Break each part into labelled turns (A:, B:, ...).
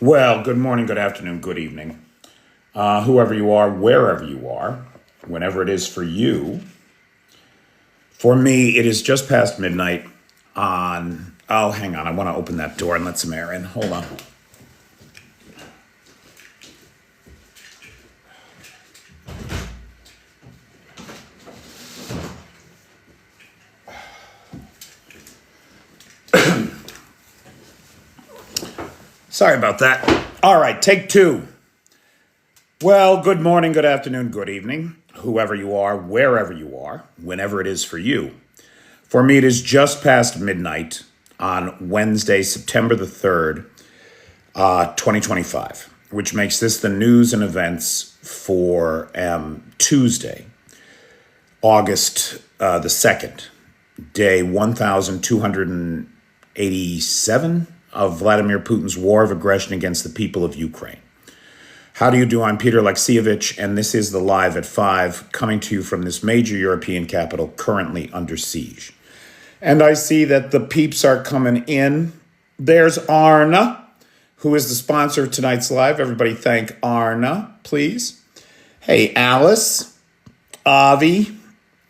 A: Well, good morning, good afternoon, good evening. Whoever you are, wherever you are, whenever it is for you. For me, it is just past midnight on. Oh, hang on. I want to open that door and let some air in. Hold on. Sorry about that. All right, take two. Well, good morning, good afternoon, good evening, whoever you are, wherever you are, whenever it is for you. For me, it is just past midnight on Wednesday, September the 3rd, 2025, which makes this the news and events for Tuesday, August the 2nd, day 1287 of Vladimir Putin's war of aggression against the people of Ukraine. How do you do? I'm Peter Alexievich, and this is the Live at 5, coming to you from this major European capital currently under siege. And I see that the peeps are coming in. There's Arna, who is the sponsor of tonight's live. Everybody thank Arna, please. Hey, Alice, Avi,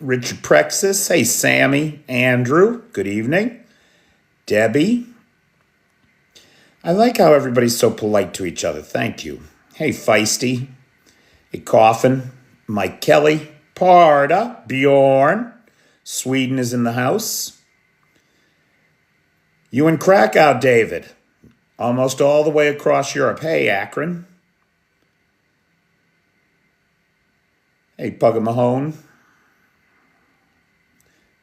A: Richard Prexis. Hey, Sammy, Andrew, good evening. Debbie. I like how everybody's so polite to each other. Thank you. Hey, Feisty. Hey, Coffin. Mike Kelly. Parda. Bjorn. Sweden is in the house. You in Krakow, David. Almost all the way across Europe. Hey, Akron. Hey, Pugga Mahone.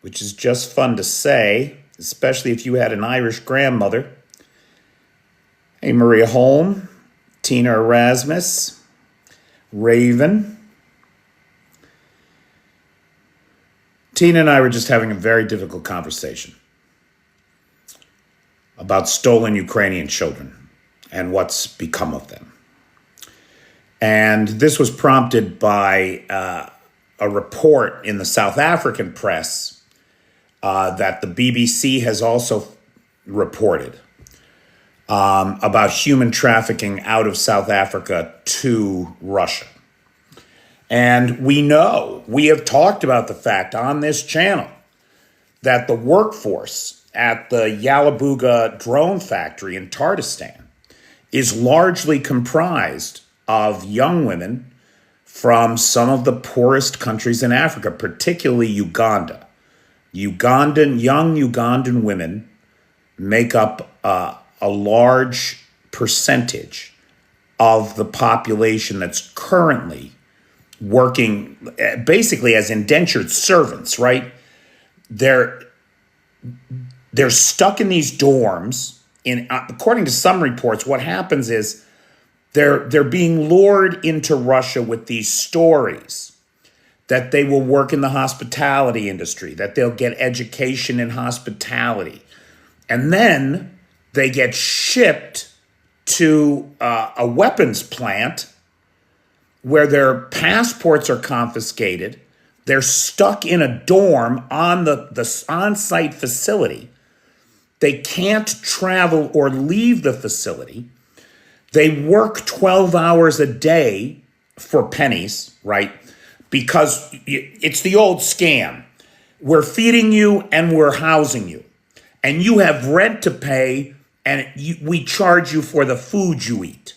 A: Which is just fun to say, especially if you had an Irish grandmother. Hey, Maria Holm. Tina Erasmus. Raven. Tina and I were just having a very difficult conversation about stolen Ukrainian children and what's become of them. And this was prompted by a report in the South African press that the BBC has also reported about human trafficking out of South Africa to Russia. And we have talked about the fact on this channel that the workforce at the Yalabuga drone factory in Tardistan is largely comprised of young women from some of the poorest countries in Africa, particularly Uganda. Young Ugandan women make up a large percentage of the population that's currently working basically as indentured servants, right? They're stuck in these dorms. According to some reports, what happens is they're being lured into Russia with these stories that they will work in the hospitality industry, that they'll get education in hospitality. And then they get shipped to a weapons plant where their passports are confiscated. They're stuck in a dorm on the on-site facility. They can't travel or leave the facility. They work 12 hours a day for pennies, right? Because it's the old scam. We're feeding you and we're housing you. And you have rent to pay, and we charge you for the food you eat.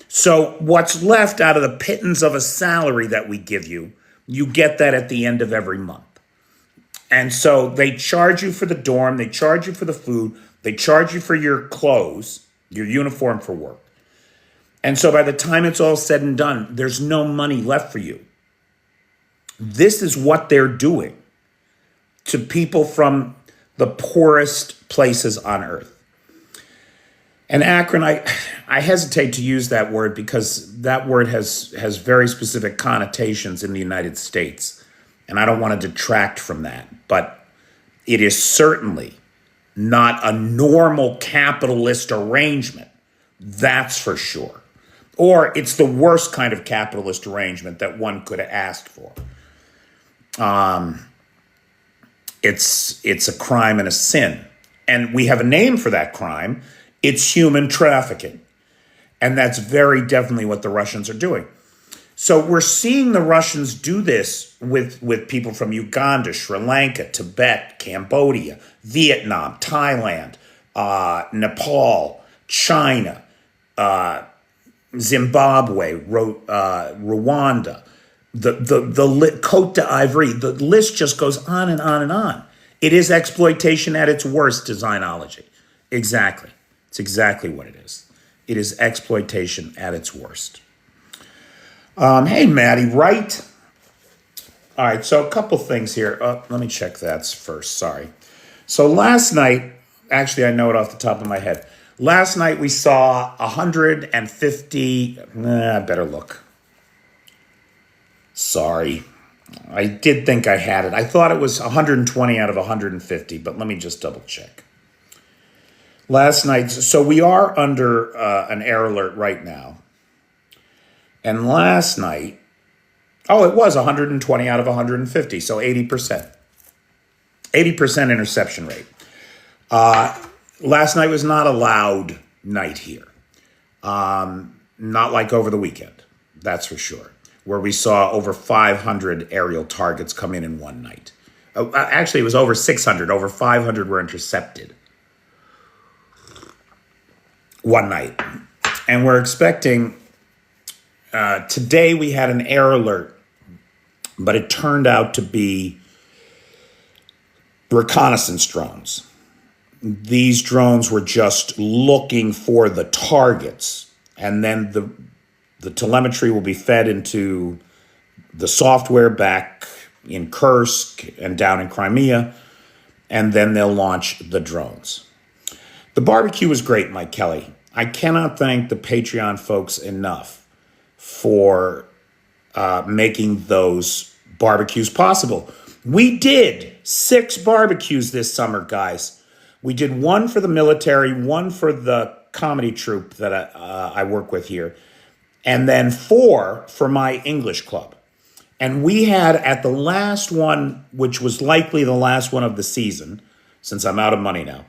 A: So what's left out of the pittance of a salary that we give you, you get that at the end of every month. And so they charge you for the dorm, they charge you for the food, they charge you for your clothes, your uniform for work. And so by the time it's all said and done, there's no money left for you. This is what they're doing to people from the poorest places on earth. And Akron, I hesitate to use that word because that word has very specific connotations in the United States. And I don't want to detract from that. But it is certainly not a normal capitalist arrangement. That's for sure. Or it's the worst kind of capitalist arrangement that one could have asked for. It's a crime and a sin. And we have a name for that crime. It's human trafficking. And that's very definitely what the Russians are doing. So we're seeing the Russians do this with people from Uganda, Sri Lanka, Tibet, Cambodia, Vietnam, Thailand, Nepal, China, Zimbabwe, Rwanda, the Cote d'Ivoire. The list just goes on and on and on. It is exploitation at its worst, designology. Exactly. It's exactly what it is. It is exploitation at its worst. Hey, Maddie, right? All right, so a couple things here. Let me check that first. Sorry. So last night, actually, I know it off the top of my head. Last night we saw 150. I better look. Sorry. I did think I had it. I thought it was 120 out of 150, but let me just double check. Last night, so we are under an error alert right now. And last night, it was 120 out of 150, so 80%. 80% interception rate. Last night was not a loud night here. Not like over the weekend, that's for sure, where we saw over 500 aerial targets come in one night. Actually, it was over 600. Over 500 were intercepted one night. And we're expecting, today we had an air alert, but it turned out to be reconnaissance drones. These drones were just looking for the targets, and then the telemetry will be fed into the software back in Kursk and down in Crimea, and then they'll launch the drones. The barbecue was great, Mike Kelly. I cannot thank the Patreon folks enough for making those barbecues possible. We did 6 barbecues this summer, guys. We did one for the military, one for the comedy troupe that I work with here, and then 4 for my English club. And we had at the last one, which was likely the last one of the season, since I'm out of money now,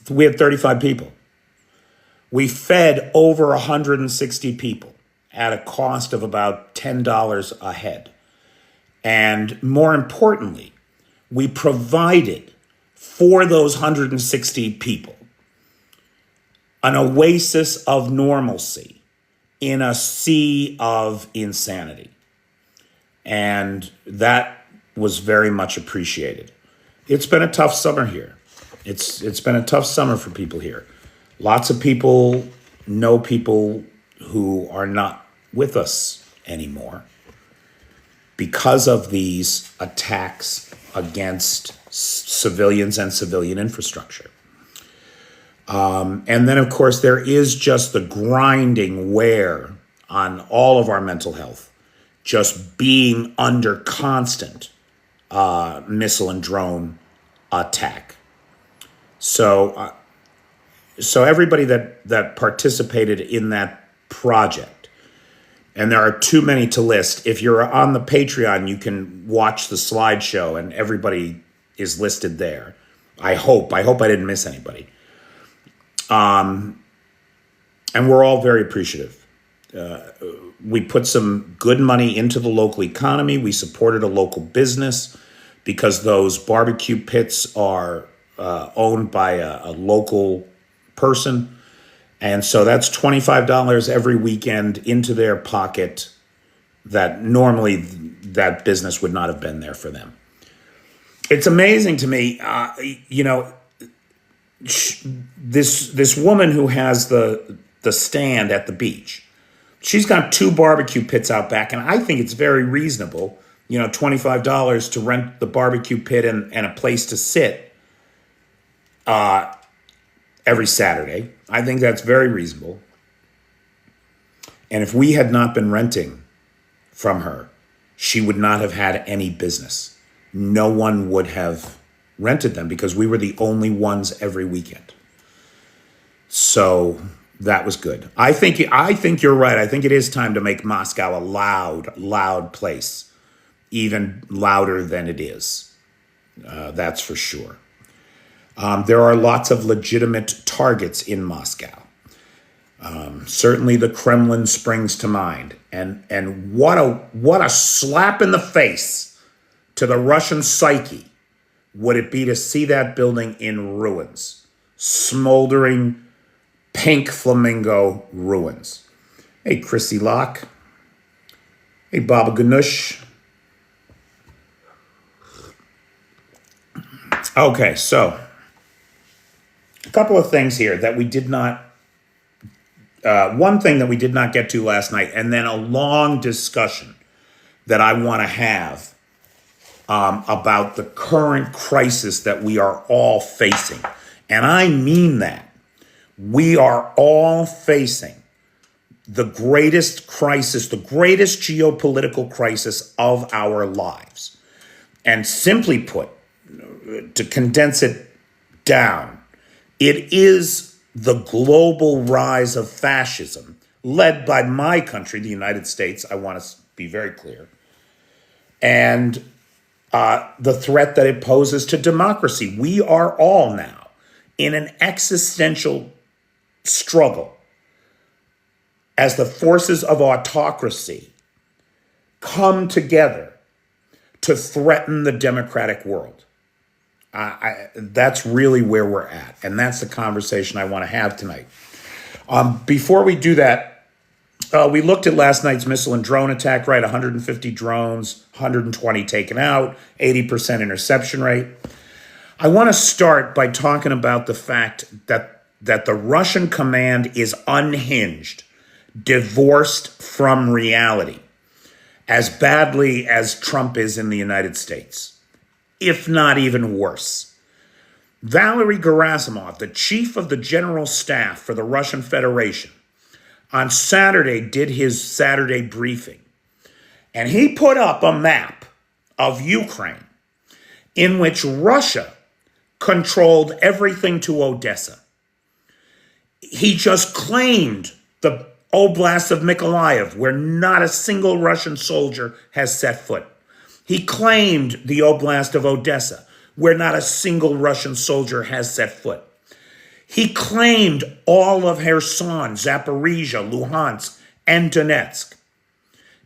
A: we had 35 people. We fed over 160 people at a cost of about $10 a head. And more importantly, we provided for those 160 people an oasis of normalcy in a sea of insanity. And that was very much appreciated. It's been a tough summer here. It's been a tough summer for people here. Lots of people know people who are not with us anymore because of these attacks against civilians and civilian infrastructure. And then, of course, there is just the grinding wear on all of our mental health, just being under constant missile and drone attack. So everybody that participated in that project, and there are too many to list. If you're on the Patreon, you can watch the slideshow, and everybody is listed there. I hope I didn't miss anybody. And we're all very appreciative. We put some good money into the local economy. We supported a local business because those barbecue pits are owned by a local person. And so that's $25 every weekend into their pocket that normally that business would not have been there for them. It's amazing to me, this woman who has the stand at the beach, she's got 2 barbecue pits out back, and I think it's very reasonable, $25 to rent the barbecue pit and a place to sit every Saturday. I think that's very reasonable. And if we had not been renting from her, she would not have had any business. No one would have rented them because we were the only ones every weekend. So that was good. I think you're right. I think it is time to make Moscow a loud place, even louder than it is. That's for sure. There are lots of legitimate targets in Moscow. Certainly the Kremlin springs to mind. And what a slap in the face to the Russian psyche would it be to see that building in ruins, smoldering pink flamingo ruins. Hey, Chrissy Locke. Hey, Baba Ganoush. Okay, so a couple of things here that we did not, one thing that we did not get to last night, and then a long discussion that I want to have about the current crisis that we are all facing. And I mean that. We are all facing the greatest crisis, the greatest geopolitical crisis of our lives. And simply put, to condense it down, it is the global rise of fascism led by my country, the United States. I want to be very clear. And the threat that it poses to democracy. We are all now in an existential struggle as the forces of autocracy come together to threaten the democratic world. That's really where we're at. And that's the conversation I want to have tonight. Before we do that, we looked at last night's missile and drone attack, right? 150 drones, 120 taken out, 80% interception rate. I want to start by talking about the fact that the Russian command is unhinged, divorced from reality, as badly as Trump is in the United States, if not even worse. Valery Gerasimov, the chief of the general staff for the Russian Federation, on Saturday did his Saturday briefing, and he put up a map of Ukraine in which Russia controlled everything to Odessa. He just claimed the Oblast of Mykolaiv, where not a single Russian soldier has set foot. He claimed the Oblast of Odessa, where not a single Russian soldier has set foot. He claimed all of Kherson, Zaporizhia, Luhansk, and Donetsk.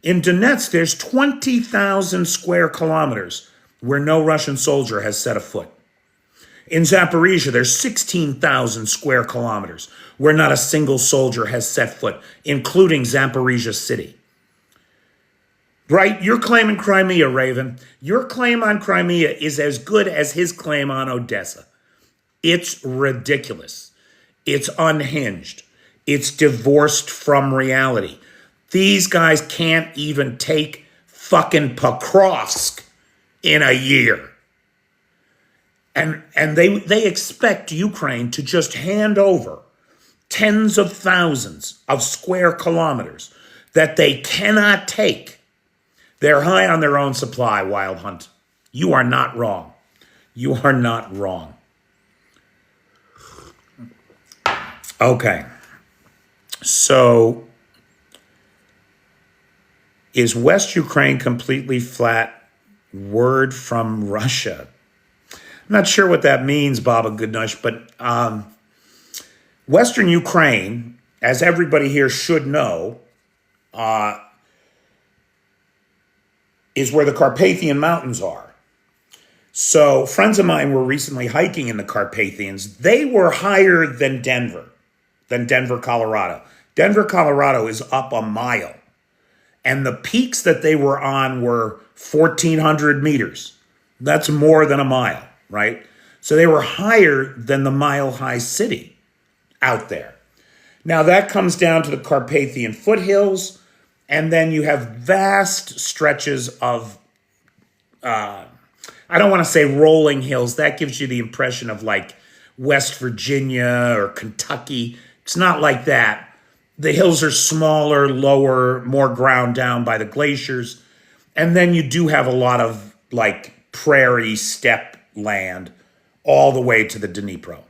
A: In Donetsk, there's 20,000 square kilometers where no Russian soldier has set a foot. In Zaporizhia, there's 16,000 square kilometers where not a single soldier has set foot, including Zaporizhia city. Right? You're claiming Crimea, Raven. Your claim on Crimea is as good as his claim on Odessa. It's ridiculous. It's unhinged. It's divorced from reality. These guys can't even take fucking Pokrovsk in a year. And they expect Ukraine to just hand over tens of thousands of square kilometers that they cannot take. They're high on their own supply, Wild Hunt. You are not wrong. You are not wrong. Okay. So, is West Ukraine completely flat? Word from Russia. I'm not sure what that means, Baba Goodnush, but Western Ukraine, as everybody here should know, is where the Carpathian Mountains are. So friends of mine were recently hiking in the Carpathians. They were higher than Denver, Colorado. Denver, Colorado is up a mile. And the peaks that they were on were 1,400 meters. That's more than a mile, right? So they were higher than the mile-high city out there. Now that comes down to the Carpathian foothills, and then you have vast stretches of, I don't want to say rolling hills. That gives you the impression of like West Virginia or Kentucky. It's not like that. The hills are smaller, lower, more ground down by the glaciers. And then you do have a lot of like prairie steppe land all the way to the Dnipro.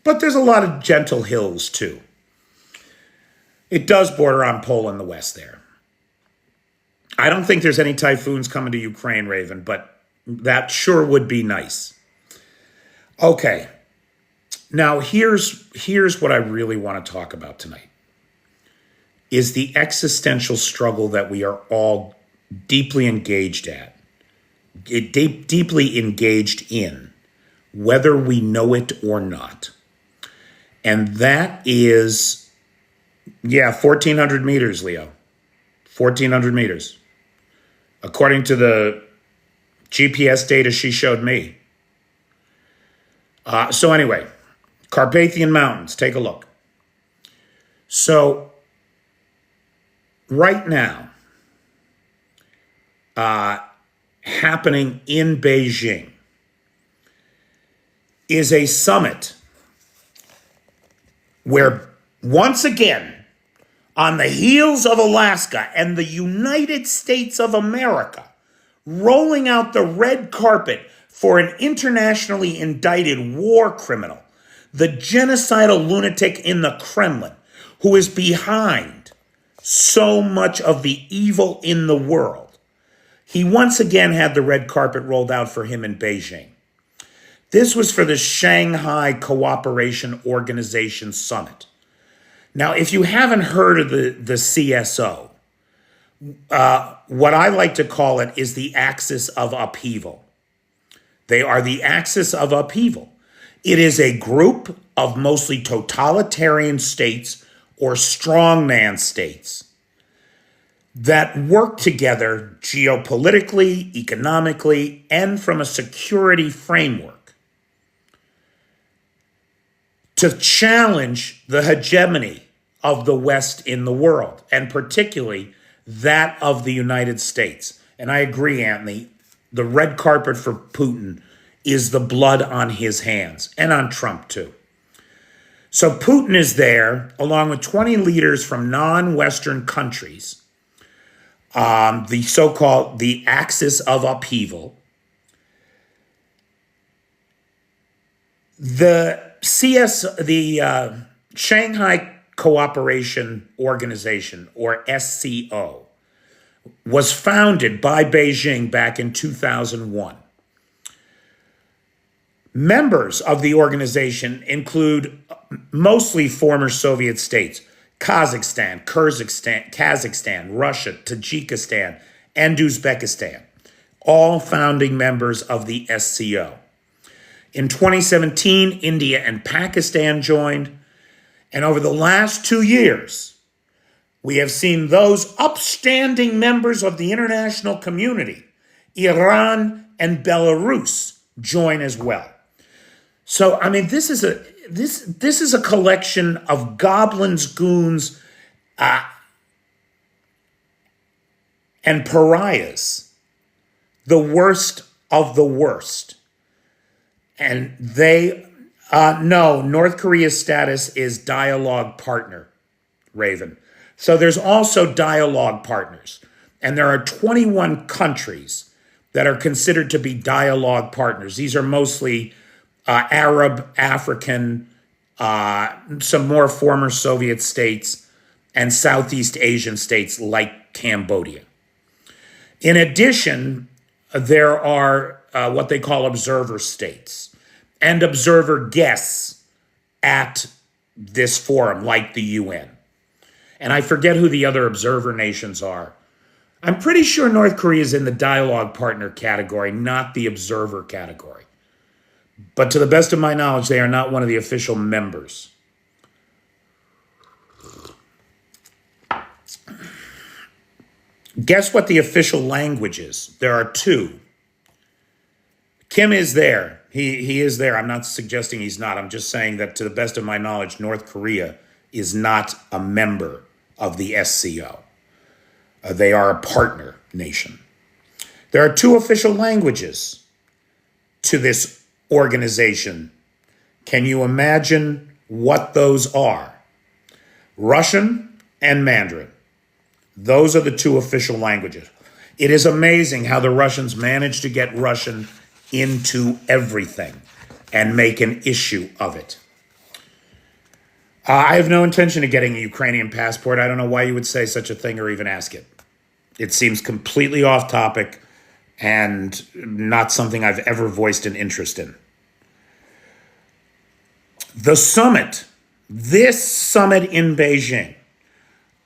A: But there's a lot of gentle hills too. It does border on Poland, the west there. I don't think there's any typhoons coming to Ukraine, Raven, but that sure would be nice. Okay. Now here's what I really want to talk about tonight. is the existential struggle that we are all deeply engaged deeply engaged in, whether we know it or not. And that is, 1,400 meters, Leo. 1,400 meters. According to the GPS data she showed me. So anyway, Carpathian Mountains, take a look. So right now, happening in Beijing is a summit where, once again, on the heels of Alaska and the United States of America rolling out the red carpet for an internationally indicted war criminal, the genocidal lunatic in the Kremlin, who is behind so much of the evil in the world. He once again had the red carpet rolled out for him in Beijing. This was for the Shanghai Cooperation Organization Summit. Now, if you haven't heard of the CSO, what I like to call it is the axis of upheaval. They are the axis of upheaval. It is a group of mostly totalitarian states or strongman states that work together geopolitically, economically, and from a security framework to challenge the hegemony of the West in the world, and particularly that of the United States. And I agree, Anthony, the red carpet for Putin is the blood on his hands, and on Trump too. So Putin is there, along with 20 leaders from non-Western countries, the so-called the axis of upheaval. The Shanghai Cooperation Organization, or SCO, was founded by Beijing back in 2001. Members of the organization include mostly former Soviet states: Kazakhstan, Kazakhstan, Russia, Tajikistan, and Uzbekistan, all founding members of the SCO. In 2017, India and Pakistan joined, and over the last 2 years, we have seen those upstanding members of the international community, Iran and Belarus, join as well. So, I mean, this is a collection of goblins, goons, and pariahs, the worst of the worst. And they no, North Korea's status is dialogue partner, Raven. So there's also dialogue partners. And there are 21 countries that are considered to be dialogue partners. These are mostly Arab, African, some more former Soviet states, and Southeast Asian states like Cambodia. In addition, there are what they call observer states and observer guests at this forum, like the UN. And I forget who the other observer nations are. I'm pretty sure North Korea is in the dialogue partner category, not the observer category. But to the best of my knowledge, they are not one of the official members. Guess what the official language is? There are two. Kim is there. He is there. I'm not suggesting he's not. I'm just saying that to the best of my knowledge, North Korea is not a member of the SCO. They are a partner nation. There are two official languages to this organization. Can you imagine what those are? Russian and Mandarin. Those are the two official languages. It is amazing how the Russians managed to get Russian into everything and make an issue of it. I have no intention of getting a Ukrainian passport. I don't know why you would say such a thing or even ask it. It seems completely off topic and not something I've ever voiced an interest in. The summit, this summit in Beijing,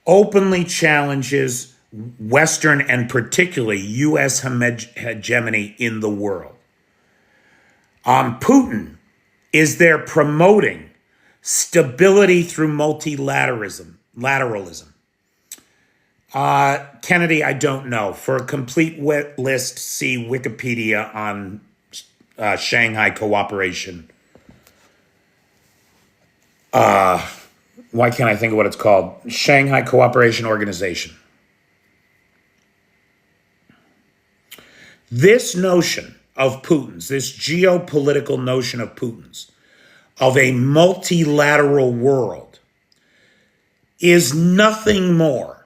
A: openly challenges Western and particularly U.S. hegemony in the world. Putin is there promoting stability through multilateralism. Kennedy, I don't know. For a complete list, see Wikipedia on Shanghai Cooperation. Why can't I think of what it's called? Shanghai Cooperation Organization. This notion of Putin's, this geopolitical notion of Putin's, of a multilateral world, is nothing more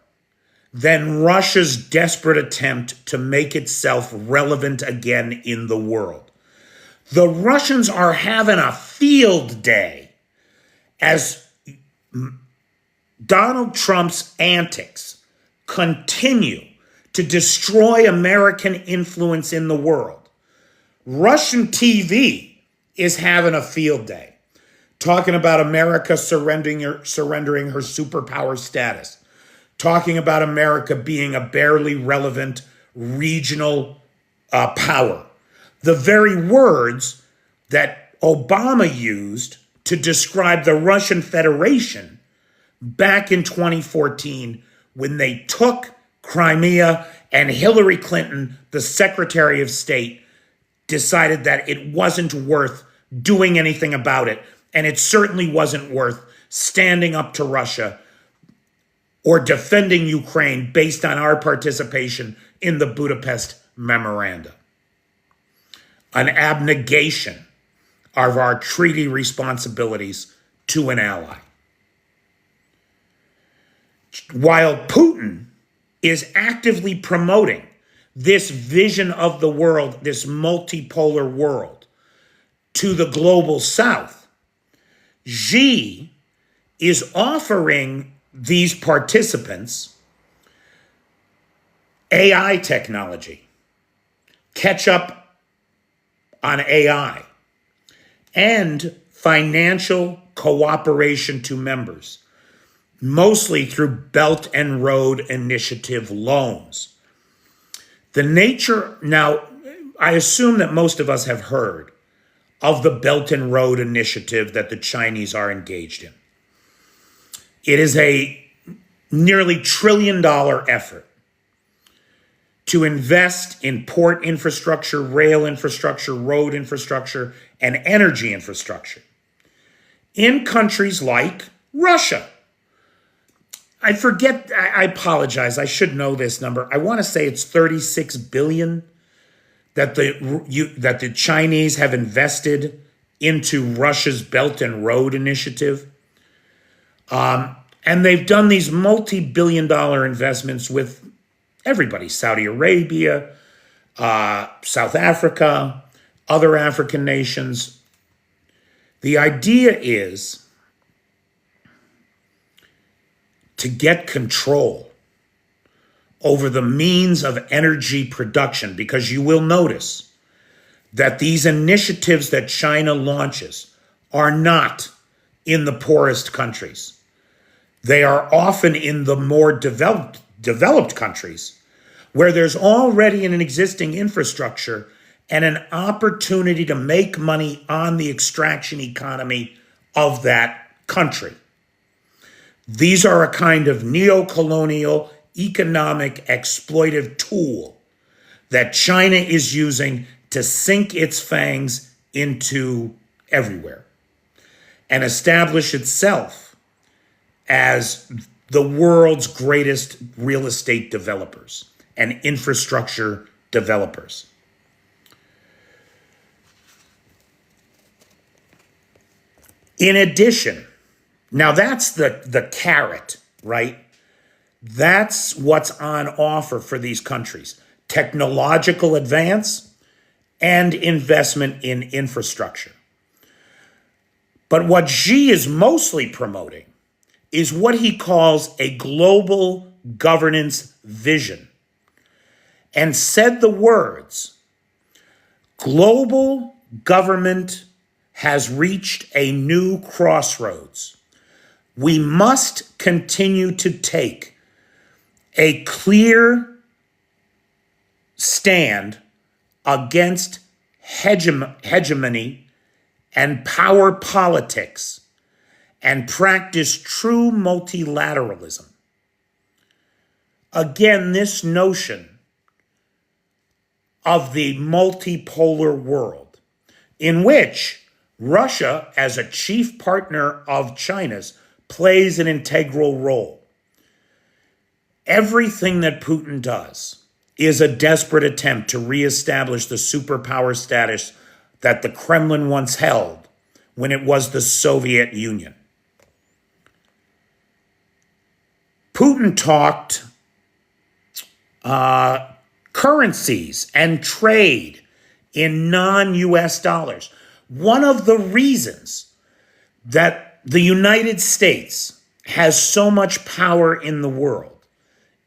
A: than Russia's desperate attempt to make itself relevant again in the world. The Russians are having a field day as Donald Trump's antics continue to destroy American influence in the world. Russian TV is having a field day, talking about America surrendering her superpower status, talking about America being a barely relevant regional power. The very words that Obama used to describe the Russian Federation back in 2014 when they took Crimea and Hillary Clinton, the Secretary of State, decided that it wasn't worth doing anything about it. And it certainly wasn't worth standing up to Russia or defending Ukraine based on our participation in the Budapest Memoranda. An abnegation of our treaty responsibilities to an ally. While Putin is actively promoting this vision of the world, this multipolar world, to the global south, Xi is offering these participants AI technology, catch up on AI, and financial cooperation to members, mostly through Belt and Road Initiative loans. The nature, now, I assume that most of us have heard of the Belt and Road Initiative that the Chinese are engaged in. It is a nearly $1 trillion effort to invest in port infrastructure, rail infrastructure, road infrastructure, and energy infrastructure in countries like Russia. I apologize, I should know this number. I want to say it's 36 billion that the Chinese have invested into Russia's Belt and Road Initiative. And they've done these multi-billion-dollar investments with everybody, Saudi Arabia, South Africa, other African nations. The idea is to get control over the means of energy production, because you will notice that these initiatives that China launches are not in the poorest countries. They are often in the more developed countries where there's already an existing infrastructure and an opportunity to make money on the extraction economy of that country. These are a kind of neo-colonial economic exploitive tool that China is using to sink its fangs into everywhere and establish itself as the world's greatest real estate developers and infrastructure developers. In addition, now that's the carrot, right? That's what's on offer for these countries. Technological advance and investment in infrastructure. But what Xi is mostly promoting is what he calls a global governance vision. And said the words, global government has reached a new crossroads. We must continue to take a clear stand against hegemony and power politics and practice true multilateralism. Again, this notion of the multipolar world in which Russia, as a chief partner of China's, plays an integral role. Everything that Putin does is a desperate attempt to reestablish the superpower status that the Kremlin once held when it was the Soviet Union. Putin talked currencies and trade in non-US dollars. One of the reasons that the United States has so much power in the world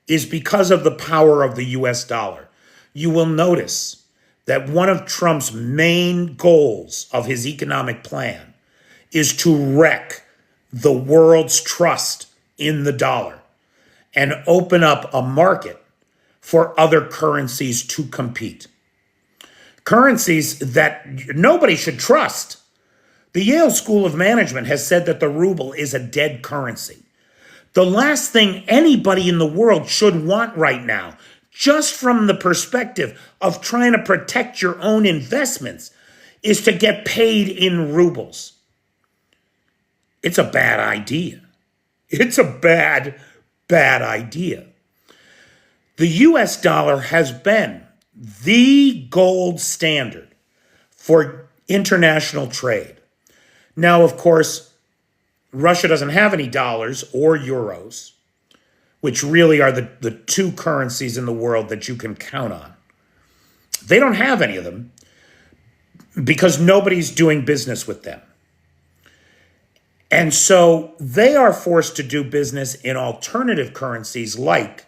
A: is because of the power of the US dollar. You will notice that one of Trump's main goals of his economic plan is to wreck the world's trust in the dollar and open up a market for other currencies to compete. Currencies that nobody should trust. The Yale School of Management has said that the ruble is a dead currency. The last thing anybody in the world should want right now, just from the perspective of trying to protect your own investments, is to get paid in rubles. It's a bad idea. It's a bad idea. The US dollar has been the gold standard for international trade. Now, of course, Russia doesn't have any dollars or euros, which really are the two currencies in the world that you can count on. They don't have any of them because nobody's doing business with them. And so they are forced to do business in alternative currencies like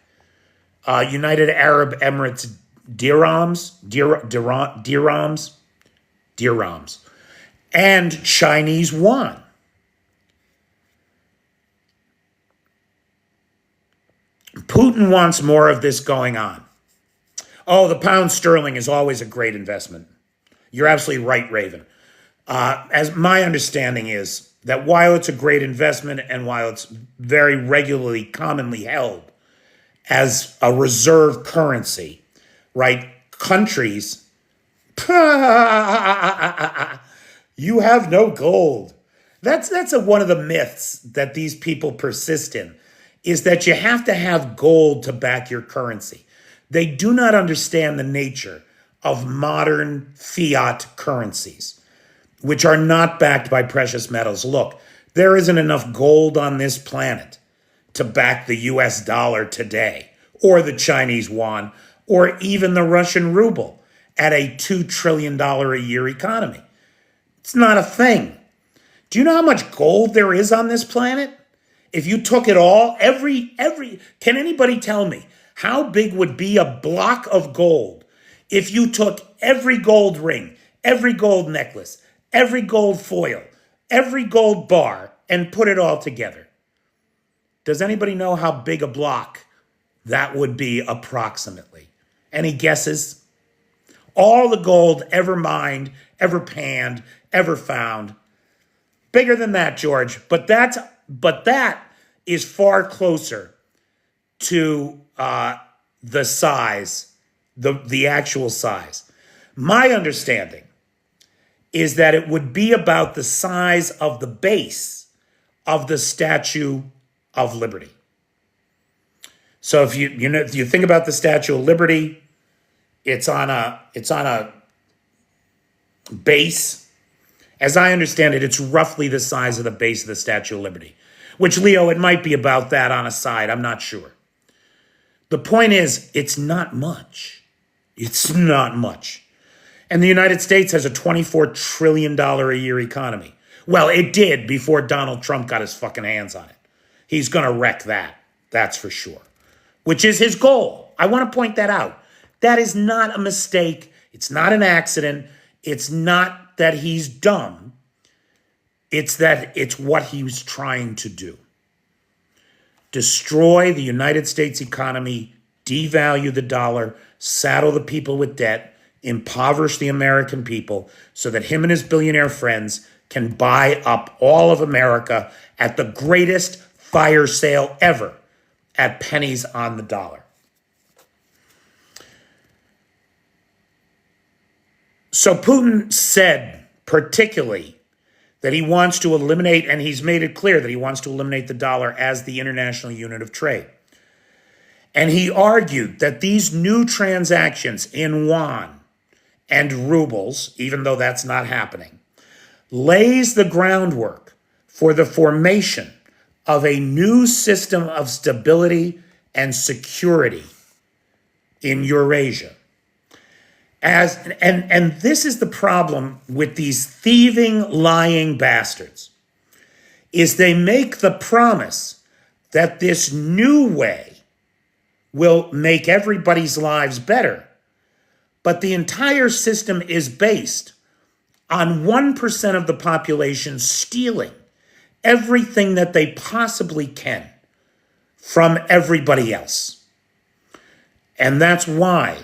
A: United Arab Emirates dirhams, and Chinese yuan. Putin wants more of this going on. Oh, the pound sterling is always a great investment. You're absolutely right, Raven. As my understanding is that while it's a great investment and while it's very regularly, commonly held as a reserve currency, right? Countries, you have no gold. That's one of the myths that these people persist in, is that you have to have gold to back your currency. They do not understand the nature of modern fiat currencies, which are not backed by precious metals. Look, there isn't enough gold on this planet to back the US dollar today, or the Chinese yuan, or even the Russian ruble at a $2 trillion a year economy. It's not a thing. Do you know how much gold there is on this planet? If you took it all, can anybody tell me how big would be a block of gold if you took every gold ring, every gold necklace, every gold foil, every gold bar, and put it all together? Does anybody know how big a block that would be approximately? Any guesses? All the gold ever mined, ever panned, ever found. Bigger than that, George. But that is far closer to the size, the actual size. My understanding is that it would be about the size of the base of the Statue of Liberty. So if you think about the Statue of Liberty, it's on a base. As I understand it, it's roughly the size of the base of the Statue of Liberty, which, Leo, it might be about that on a side. I'm not sure. The point is, it's not much. It's not much. And the United States has a $24 trillion a year economy. Well, it did before Donald Trump got his fucking hands on it. He's going to wreck that. That's for sure. Which is his goal. I want to point that out. That is not a mistake. It's not an accident. It's not that he's dumb. It's that it's what he was trying to do. destroy the United States economy, devalue the dollar, saddle the people with debt, impoverish the American people so that him and his billionaire friends can buy up all of America at the greatest fire sale ever at pennies on the dollar. So Putin said particularly that he wants to eliminate, and he's made it clear that he wants to eliminate the dollar as the international unit of trade. And he argued that these new transactions in yuan and rubles, even though that's not happening, lays the groundwork for the formation of a new system of stability and security in Eurasia. And this is the problem with these thieving, lying bastards, is they make the promise that this new way will make everybody's lives better. But the entire system is based on 1% of the population stealing everything that they possibly can from everybody else. And that's why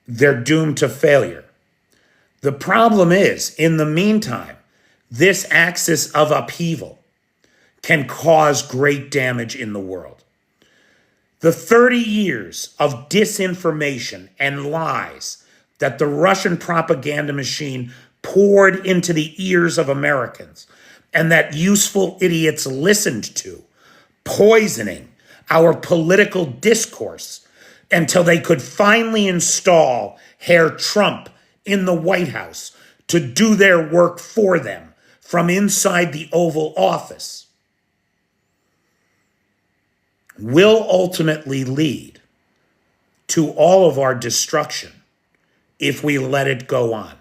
A: they're doomed to failure. The problem is, in the meantime, this axis of upheaval can cause great damage in the world. The 30 years of disinformation and lies that the Russian propaganda machine poured into the ears of Americans and that useful idiots listened to, poisoning our political discourse until they could finally install Herr Trump in the White House to do their work for them from inside the Oval Office, will ultimately lead to all of our destruction if we let it go on.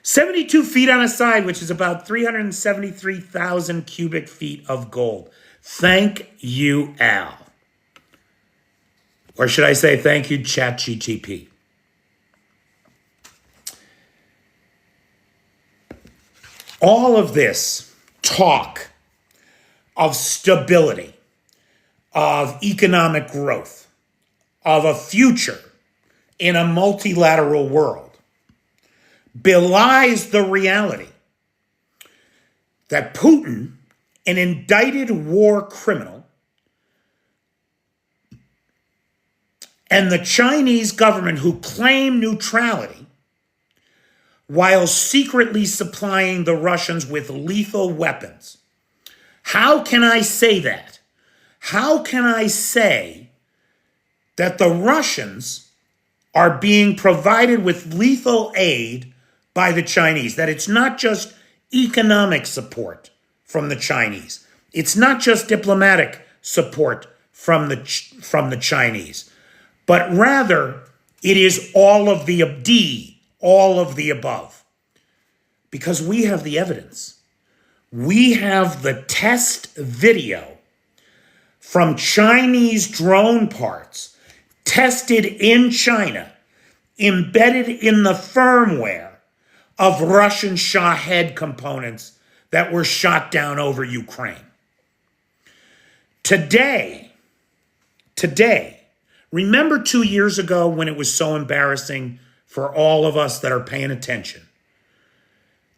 A: 72 feet on a side, which is about 373,000 cubic feet of gold. Thank you, Al. Or should I say thank you, ChatGTP. All of this talk of stability, of economic growth, of a future in a multilateral world, belies the reality that Putin, an indicted war criminal, and the Chinese government, who claim neutrality while secretly supplying the Russians with lethal weapons. How can I say that? How can I say that the Russians are being provided with lethal aid by the Chinese? That it's not just economic support from the Chinese. It's not just diplomatic support from the Chinese, but rather it is all of the above. Because we have the evidence. We have the test video from Chinese drone parts tested in China, embedded in the firmware of Russian Shahed components that were shot down over Ukraine. Today, remember 2 years ago when it was so embarrassing for all of us that are paying attention,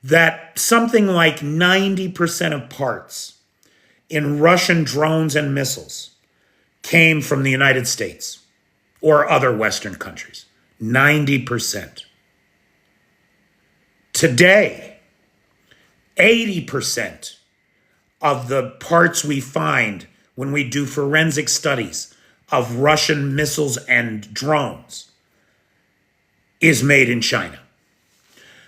A: that something like 90% of parts in Russian drones and missiles came from the United States or other Western countries. 90%. Today, 80% of the parts we find when we do forensic studies of Russian missiles and drones is made in China.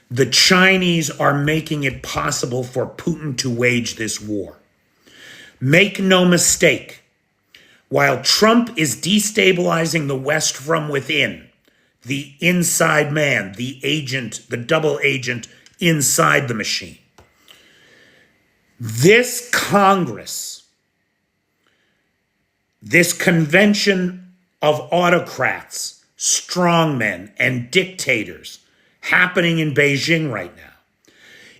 A: The Chinese are making it possible for Putin to wage this war. Make no mistake, while Trump is destabilizing the West from within, the inside man, the agent, the double agent inside the machine, this Congress, this convention of autocrats, strongmen, and dictators happening in Beijing right now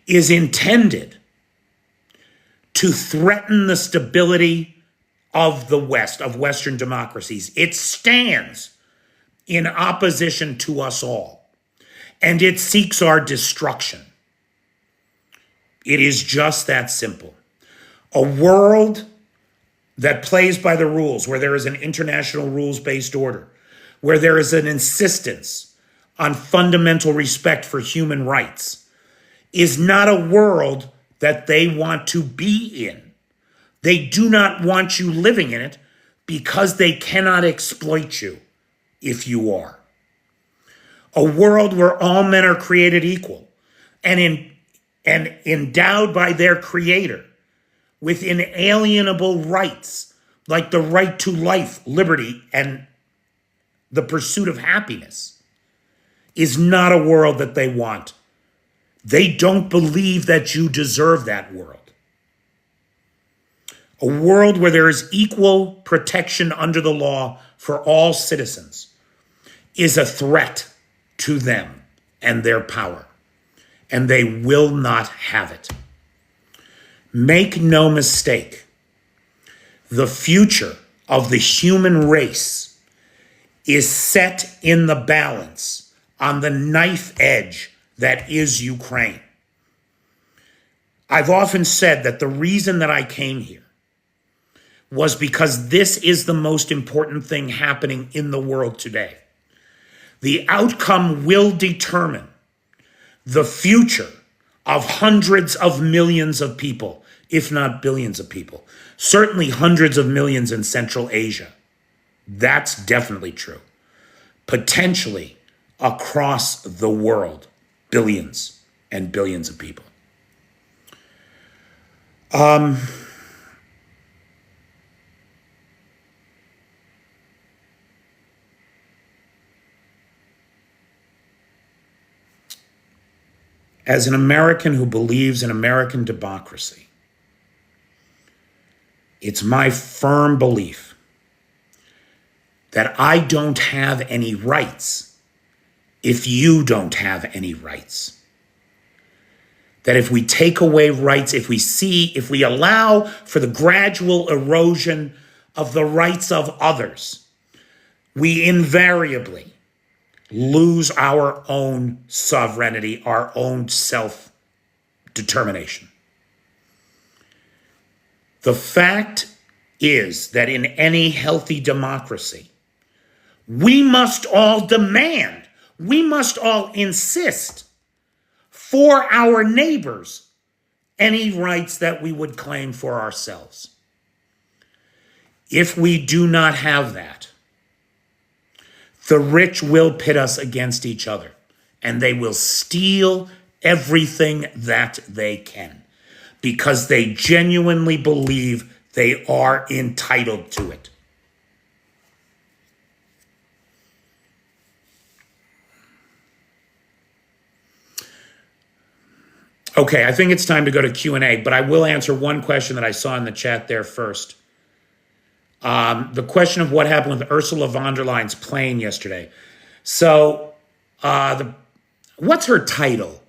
A: is intended to threaten the stability of the West, of Western democracies. It stands in opposition to us all, and it seeks our destruction. It is just that simple. A world that plays by the rules, where there is an international rules-based order, where there is an insistence on fundamental respect for human rights, is not a world that they want to be in. They do not want you living in it because they cannot exploit you if you are. A world where all men are created equal and endowed by their creator with inalienable rights, like the right to life, liberty, and the pursuit of happiness, is not a world that they want. They don't believe that you deserve that world. A world where there is equal protection under the law for all citizens is a threat to them and their power, and they will not have it. Make no mistake, the future of the human race is set in the balance on the knife edge that is Ukraine. I've often said that the reason that I came here was because this is the most important thing happening in the world today. The outcome will determine the future of hundreds of millions of people, if not billions of people. Certainly hundreds of millions in Central Asia. That's definitely true. Potentially across the world, billions and billions of people. As an American who believes in American democracy, it's my firm belief that I don't have any rights if you don't have any rights. That if we take away rights, if we allow for the gradual erosion of the rights of others, we invariably lose our own sovereignty, our own self-determination. The fact is that in any healthy democracy, we must all demand, we must all insist for our neighbors any rights that we would claim for ourselves. If we do not have that, the rich will pit us against each other, and they will steal everything that they can because they genuinely believe they are entitled to it. Okay, I think it's time to go to Q&A, but I will answer one question that I saw in the chat there first. The question of what happened with Ursula von der Leyen's plane yesterday. So, what's her title?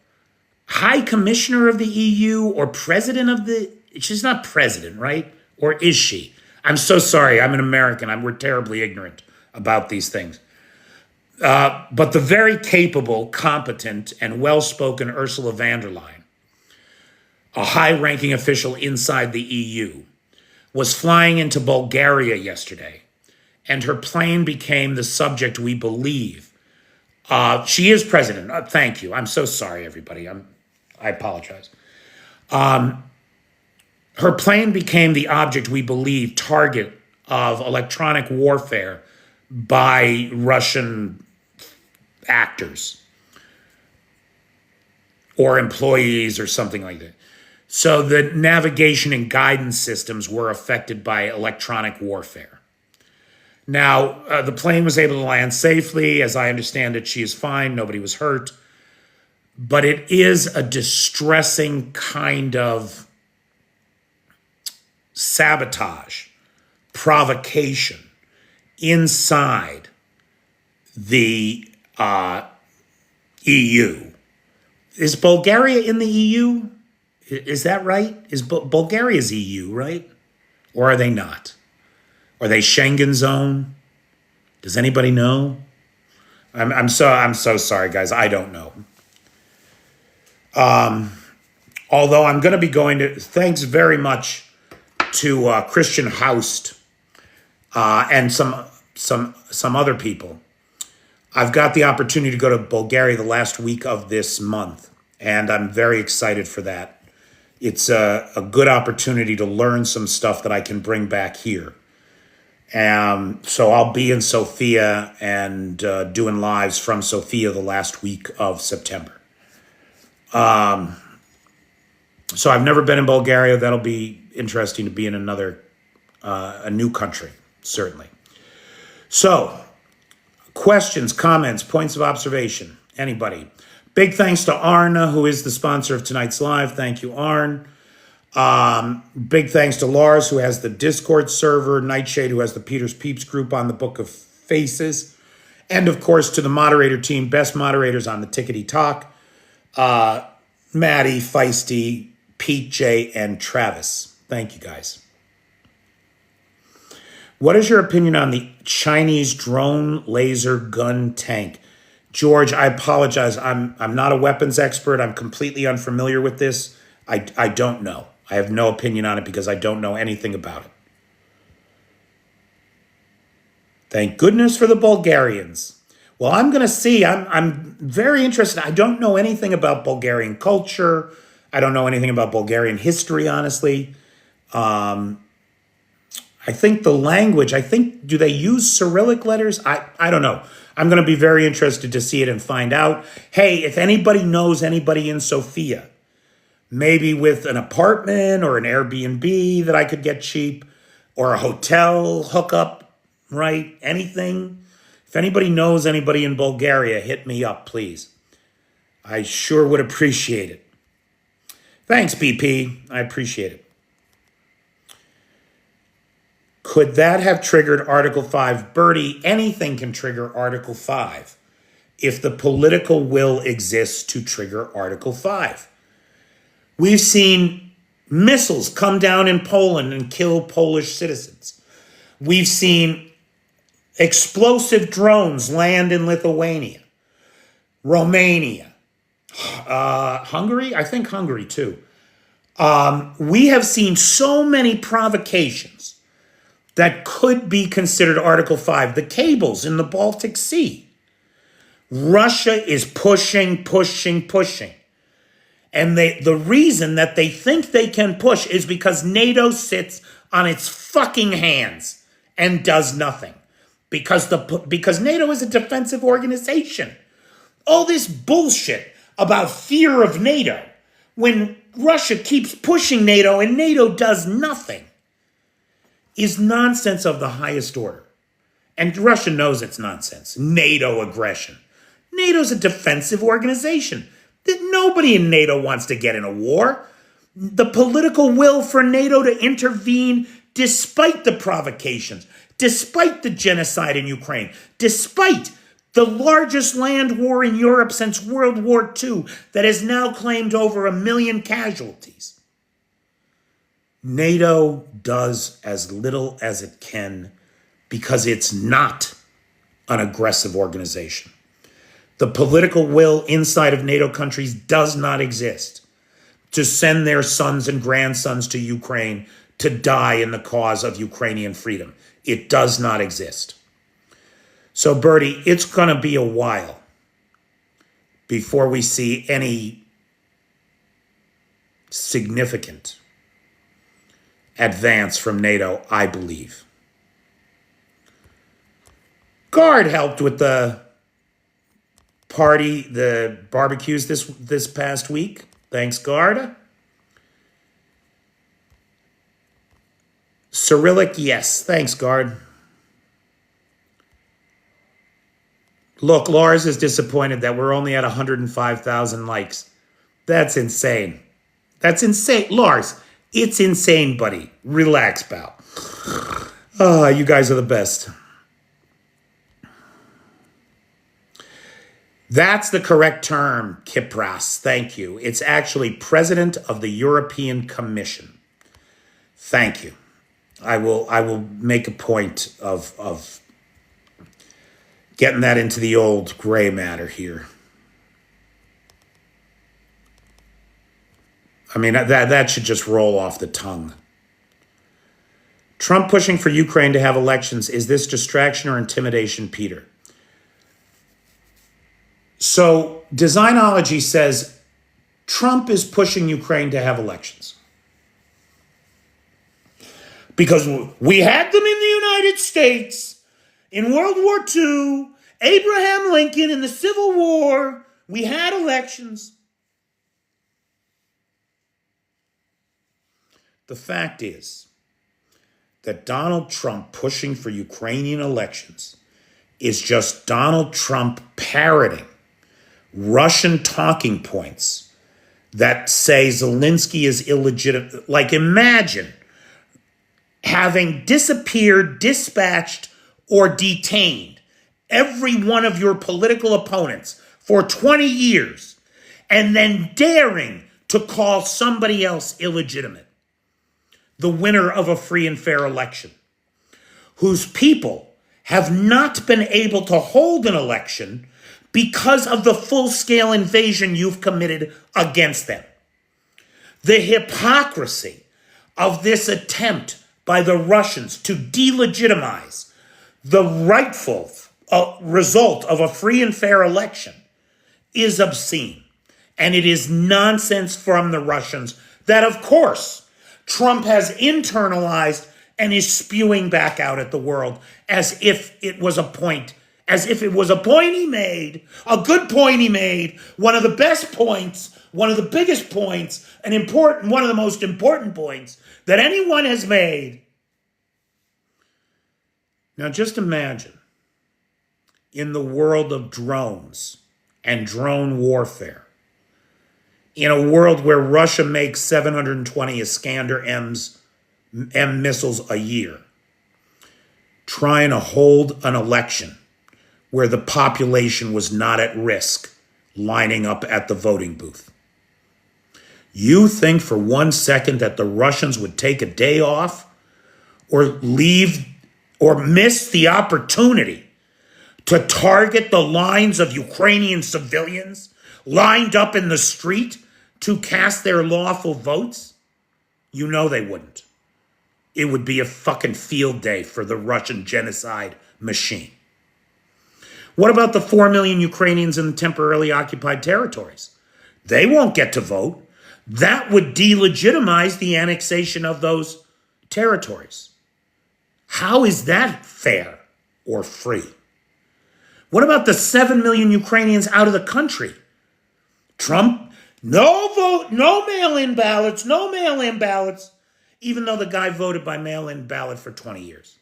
A: High Commissioner of the EU or President of the... She's not President, right? Or is she? I'm so sorry. I'm an American. We're terribly ignorant about these things. But the very capable, competent, and well-spoken Ursula von der Leyen, a high-ranking official inside the EU, was flying into Bulgaria yesterday, and her plane became the subject, we believe. She is president. Thank you. I'm so sorry, everybody. I apologize. Her plane became the object, we believe, target of electronic warfare by Russian actors or employees or something like that. So the navigation and guidance systems were affected by electronic warfare. Now, the plane was able to land safely. As I understand it, she is fine. Nobody was hurt. But it is a distressing kind of sabotage, provocation inside the EU. Is Bulgaria in the EU? Is that right? Is Bulgaria's EU, right? Or are they not? Are they Schengen zone? Does anybody know? I'm so sorry, guys. I don't know. Although I'm going to be going to, thanks very much to Christian Haust and some other people. I've got the opportunity to go to Bulgaria the last week of this month, and I'm very excited for that. It's a good opportunity to learn some stuff that I can bring back here. So I'll be in Sofia and doing lives from Sofia the last week of September. So I've never been in Bulgaria. That'll be interesting to be in a new country, certainly. So, questions, comments, points of observation, anybody? Big thanks to Arna, who is the sponsor of tonight's live. Thank you, Arn. Big thanks to Lars, who has the Discord server, Nightshade, who has the Peter's Peeps group on the Book of Faces, and of course to the moderator team, best moderators on the Tickety Talk, Maddie, Feisty, Pete J, and Travis. Thank you, guys. What is your opinion on the Chinese drone laser gun tank? George, I apologize. I'm not a weapons expert. I'm completely unfamiliar with this. I don't know. I have no opinion on it because I don't know anything about it. Thank goodness for the Bulgarians. Well, I'm going to see. I'm very interested. I don't know anything about Bulgarian culture. I don't know anything about Bulgarian history, honestly. I think the language, do they use Cyrillic letters? I don't know. I'm going to be very interested to see it and find out. Hey, if anybody knows anybody in Sofia, maybe with an apartment or an Airbnb that I could get cheap, or a hotel hookup, right? Anything. If anybody knows anybody in Bulgaria, hit me up, please. I sure would appreciate it. Thanks, BP. I appreciate it. Could that have triggered Article 5? Bertie, anything can trigger Article 5 if the political will exists to trigger Article 5. We've seen missiles come down in Poland and kill Polish citizens. We've seen explosive drones land in Lithuania, Romania, Hungary? I think Hungary too. We have seen so many provocations that could be considered Article 5. The cables in the Baltic Sea. Russia is pushing. And the reason that they think they can push is because NATO sits on its fucking hands and does nothing. Because NATO is a defensive organization. All this bullshit about fear of NATO, when Russia keeps pushing NATO and NATO does nothing, is nonsense of the highest order. And Russia knows it's nonsense. NATO aggression. NATO's a defensive organization. Nobody in NATO wants to get in a war. The political will for NATO to intervene despite the provocations, despite the genocide in Ukraine, despite the largest land war in Europe since World War II that has now claimed over 1 million casualties. NATO does as little as it can because it's not an aggressive organization. The political will inside of NATO countries does not exist to send their sons and grandsons to Ukraine to die in the cause of Ukrainian freedom. It does not exist. So, Bertie, it's going to be a while before we see any significant advance from NATO, I believe. Guard helped with the party, the barbecues this past week. Thanks, Guard. Cyrillic, yes. Thanks, Guard. Look, Lars is disappointed that we're only at 105,000 likes. That's insane. That's insane. Lars, it's insane, buddy. Relax, pal. Oh, you guys are the best. That's the correct term, Kipras. Thank you. It's actually President of the European Commission. Thank you. I will make a point of getting that into the old gray matter here. I mean, that should just roll off the tongue. Trump pushing for Ukraine to have elections. Is this distraction or intimidation, Peter? So Designology says Trump is pushing Ukraine to have elections. Because we had them in the United States, in World War II, Abraham Lincoln in the Civil War, we had elections. The fact is that Donald Trump pushing for Ukrainian elections is just Donald Trump parroting Russian talking points that say Zelensky is illegitimate. Like, imagine having disappeared, dispatched, or detained every one of your political opponents for 20 years and then daring to call somebody else illegitimate, the winner of a free and fair election, whose people have not been able to hold an election because of the full-scale invasion you've committed against them. The hypocrisy of this attempt by the Russians to delegitimize the rightful result of a free and fair election is obscene. And it is nonsense from the Russians that, of course, Trump has internalized and is spewing back out at the world as if it was a point he made, a good point he made, one of the best points, one of the biggest points, one of the most important points that anyone has made. Now just imagine, in the world of drones and drone warfare, in a world where Russia makes 720 Iskander M missiles a year, trying to hold an election where the population was not at risk lining up at the voting booth. You think for 1 second that the Russians would take a day off or leave or miss the opportunity to target the lines of Ukrainian civilians lined up in the street to cast their lawful votes? You know they wouldn't. It would be a fucking field day for the Russian genocide machine. What about the 4 million Ukrainians in the temporarily occupied territories? They won't get to vote. That would delegitimize the annexation of those territories. How is that fair or free? What about the 7 million Ukrainians out of the country? Trump, no vote, no mail-in ballots, no mail-in ballots, even though the guy voted by mail-in ballot for 20 years.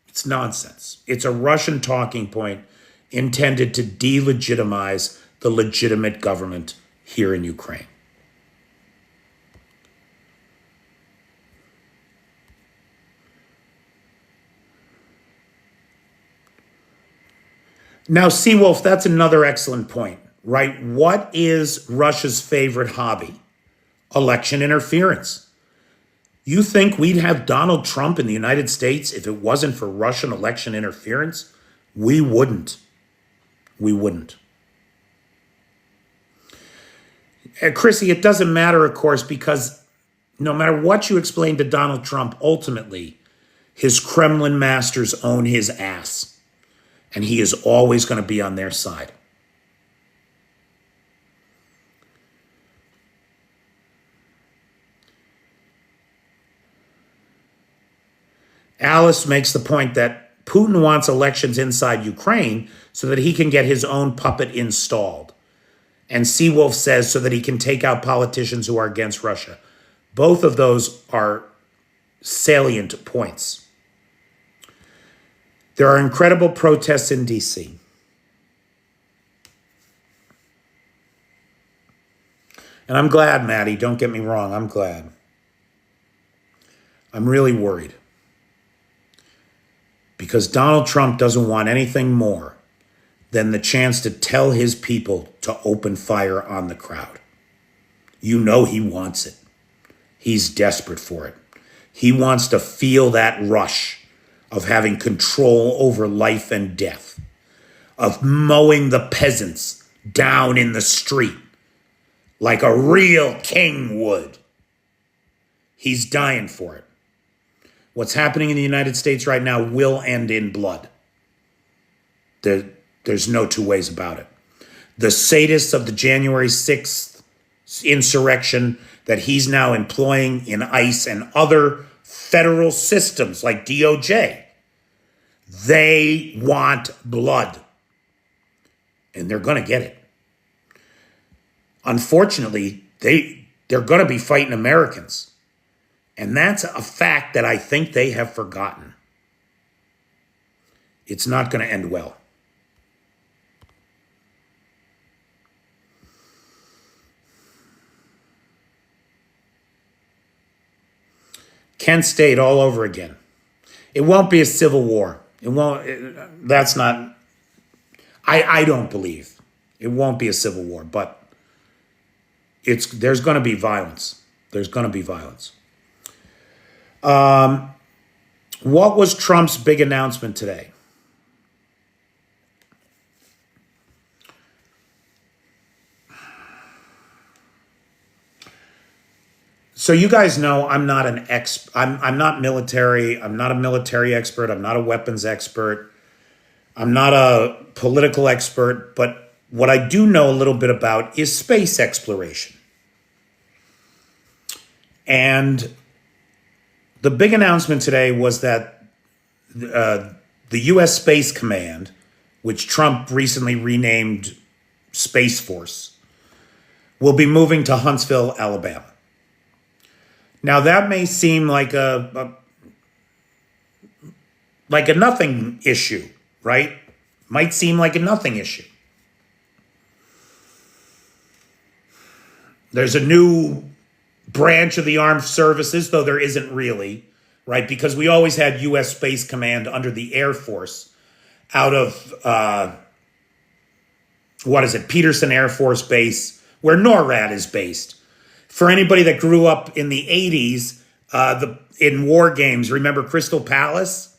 A: It's nonsense. It's a Russian talking point intended to delegitimize the legitimate government here in Ukraine. Now, Seawolf, that's another excellent point, right? What is Russia's favorite hobby? Election interference. You think we'd have Donald Trump in the United States if it wasn't for Russian election interference? We wouldn't. We wouldn't. Chrissy, it doesn't matter, of course, because no matter what you explain to Donald Trump, ultimately, his Kremlin masters own his ass. And he is always going to be on their side. Alice makes the point that Putin wants elections inside Ukraine so that he can get his own puppet installed. And Seawolf says so that he can take out politicians who are against Russia. Both of those are salient points. There are incredible protests in D.C. And I'm glad, Maddie, don't get me wrong, I'm glad. I'm really worried. Because Donald Trump doesn't want anything more than the chance to tell his people to open fire on the crowd. You know he wants it. He's desperate for it. He wants to feel that rush of having control over life and death, of mowing the peasants down in the street like a real king would. He's dying for it. What's happening in the United States right now will end in blood. There's no two ways about it. The sadists of the January 6th insurrection that he's now employing in ICE and other federal systems like DOJ, they want blood. And they're going to get it. Unfortunately, they're going to be fighting Americans. And that's a fact that I think they have forgotten. It's not going to end well. Kent State all over again. It won't be a civil war. It won't. That's not. I don't believe it won't be a civil war, but there's going to be violence. There's going to be violence. What was Trump's big announcement today? So you guys know I'm not an I'm not military. I'm not a military expert. I'm not a weapons expert. I'm not a political expert. But what I do know a little bit about is space exploration. And the big announcement today was that the U.S. Space Command, which Trump recently renamed Space Force, will be moving to Huntsville, Alabama. Now that may seem like a nothing issue, right? Might seem like a nothing issue. There's a new branch of the armed services, though there isn't really, right? Because we always had U.S. Space Command under the Air Force out of, Peterson Air Force Base, where NORAD is based. For anybody that grew up in the 80s, in war games, remember Crystal Palace?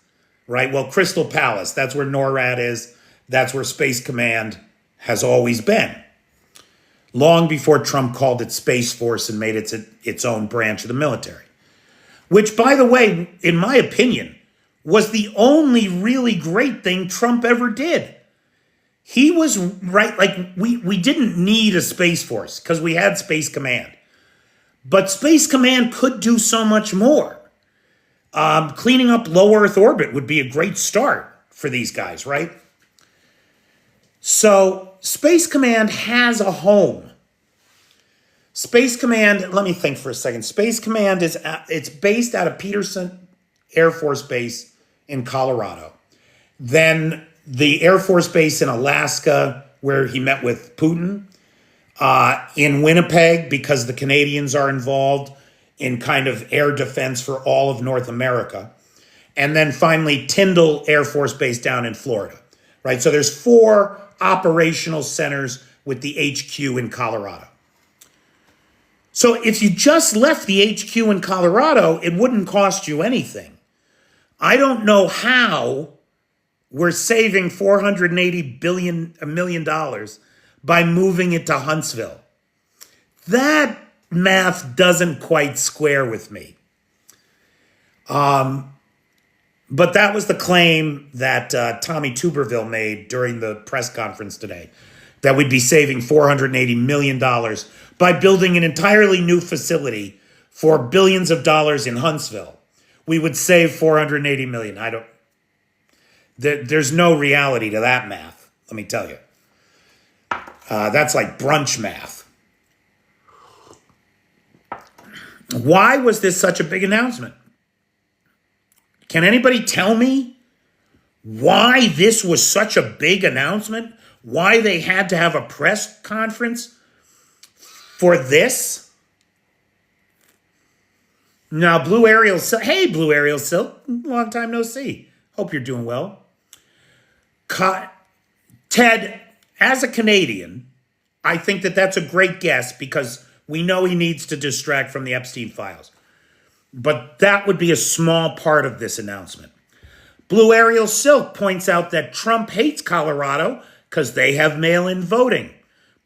A: Right? Well, Crystal Palace, that's where NORAD is. That's where Space Command has always been. Long before Trump called it Space Force and made it its own branch of the military. Which, by the way, in my opinion, was the only really great thing Trump ever did. He was right, like we didn't need a Space Force because we had Space Command. But Space Command could do so much more. Cleaning up low Earth orbit would be a great start for these guys, right? So Space Command has a home. Space Command, let me think for a second. Space Command it's based out of Peterson Air Force Base in Colorado. Then the Air Force Base in Alaska, where he met with Putin. In Winnipeg, because the Canadians are involved in kind of air defense for all of North America. And then finally, Tyndall Air Force Base down in Florida, right? So there's 4 operational centers with the HQ in Colorado. So if you just left the HQ in Colorado, it wouldn't cost you anything. I don't know how we're saving $480 million by moving it to Huntsville. That math doesn't quite square with me. But that was the claim that Tommy Tuberville made during the press conference today, that we'd be saving $480 million by building an entirely new facility for billions of dollars in Huntsville. We would save $480 million. There's no reality to that math, let me tell you. That's like brunch math. Why was this such a big announcement? Can anybody tell me why this was such a big announcement? Why they had to have a press conference for this? Now, Blue Ariel Silk. Hey, Blue Ariel Silk. Long time no see. Hope you're doing well. Ted, as a Canadian, I think that that's a great guess because We know he needs to distract from the Epstein files. But that would be a small part of this announcement. Blue Ariel Silk points out that Trump hates Colorado because they have mail-in voting.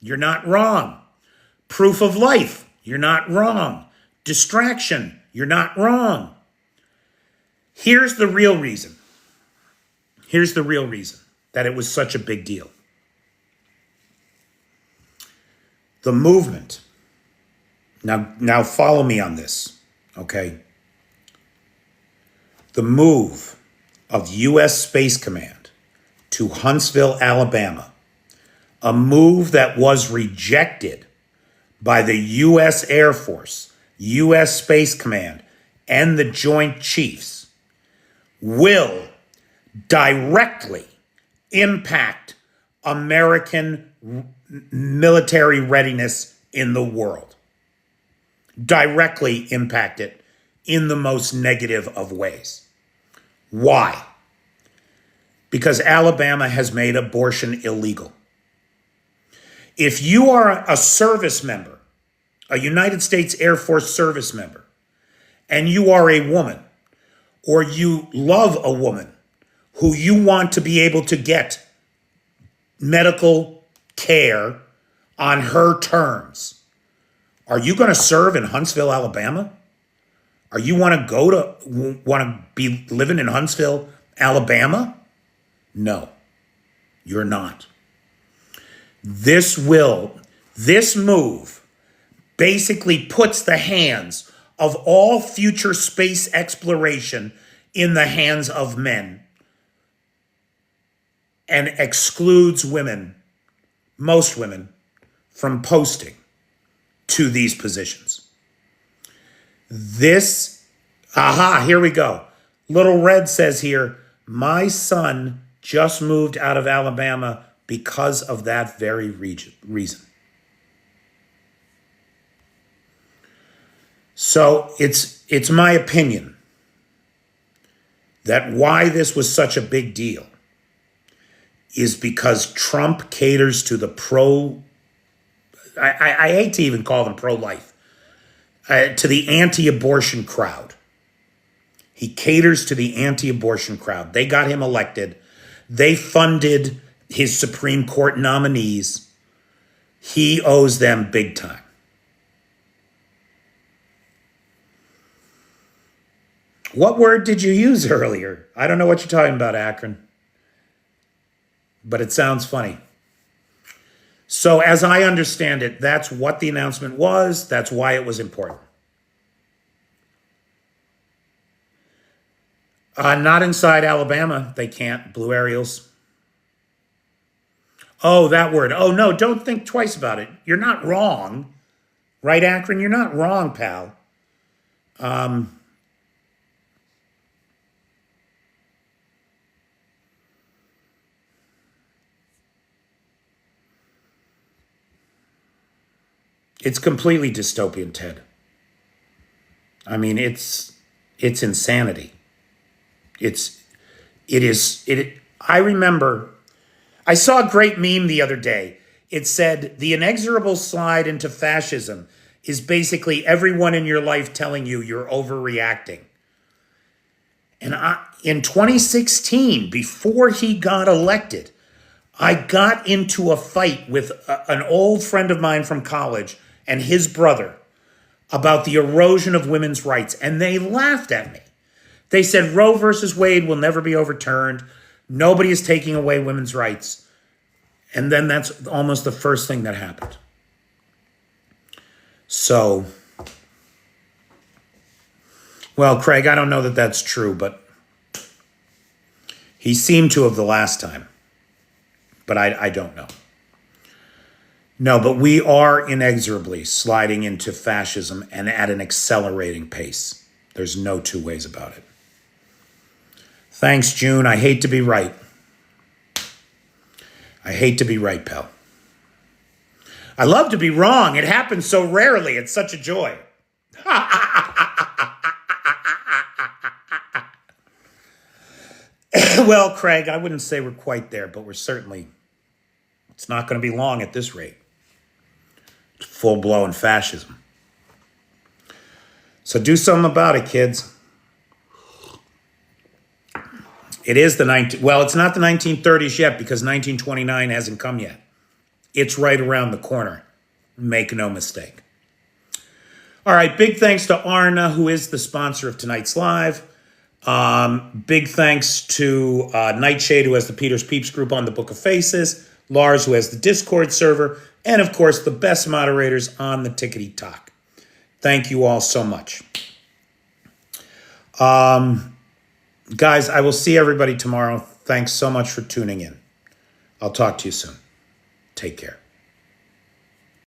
A: You're not wrong. Proof of life. You're not wrong. Distraction. You're not wrong. Here's the real reason. Here's the real reason that it was such a big deal. The movement. Now follow me on this, okay? The move of U.S. Space Command to Huntsville, Alabama, a move that was rejected by the U.S. Air Force, U.S. Space Command, and the Joint Chiefs, will directly impact American military readiness in the world. Directly impact it in the most negative of ways. Why? Because Alabama has made abortion illegal. If you are a service member, a United States Air Force service member, and you are a woman, or you love a woman who you want to be able to get medical care on her terms, are you going to serve in Huntsville, Alabama? Are you want to be living in Huntsville, Alabama? No, you're not. This move basically puts the hands of all future space exploration in the hands of men and excludes women, most women, from posting to these positions. Here we go. Little Red says here, my son just moved out of Alabama because of that very reason. So it's my opinion that why this was such a big deal is because Trump caters to the I hate to even call them pro-life, to the anti-abortion crowd. He caters to the anti-abortion crowd. They got him elected. They funded his Supreme Court nominees. He owes them big time. What word did you use earlier? I don't know what you're talking about, Akron. But it sounds funny. So as I understand it, that's what the announcement was. That's why it was important. Not inside Alabama. They can't. Blue Ariels. Oh, that word. Oh, no, don't think twice about it. You're not wrong. Right, Akron? You're not wrong, pal. It's completely dystopian, Ted. I mean, it's insanity. I remember, I saw a great meme the other day. It said, the inexorable slide into fascism is basically everyone in your life telling you you're overreacting. And in 2016, before he got elected, I got into a fight with an old friend of mine from college and his brother about the erosion of women's rights. And they laughed at me. They said Roe versus Wade will never be overturned. Nobody is taking away women's rights. And then that's almost the first thing that happened. So, well, Craig, I don't know that that's true, but he seemed to have the last time. But I don't know. No, but we are inexorably sliding into fascism and at an accelerating pace. There's no two ways about it. Thanks, June. I hate to be right. I hate to be right, pal. I love to be wrong. It happens so rarely. It's such a joy. Well, Craig, I wouldn't say we're quite there, but we're certainly, it's not going to be long at this rate. Full-blown fascism. So do something about it, kids. It is it's not the 1930s yet because 1929 hasn't come yet. It's right around the corner. Make no mistake. All right, big thanks to Arna, who is the sponsor of tonight's live. Big thanks to Nightshade, who has the Peter's Peeps group on the Book of Faces, Lars, who has the Discord server, and of course, the best moderators on the Tickety Talk. Thank you all so much. Guys, I will see everybody tomorrow. Thanks so much for tuning in. I'll talk to you soon. Take care.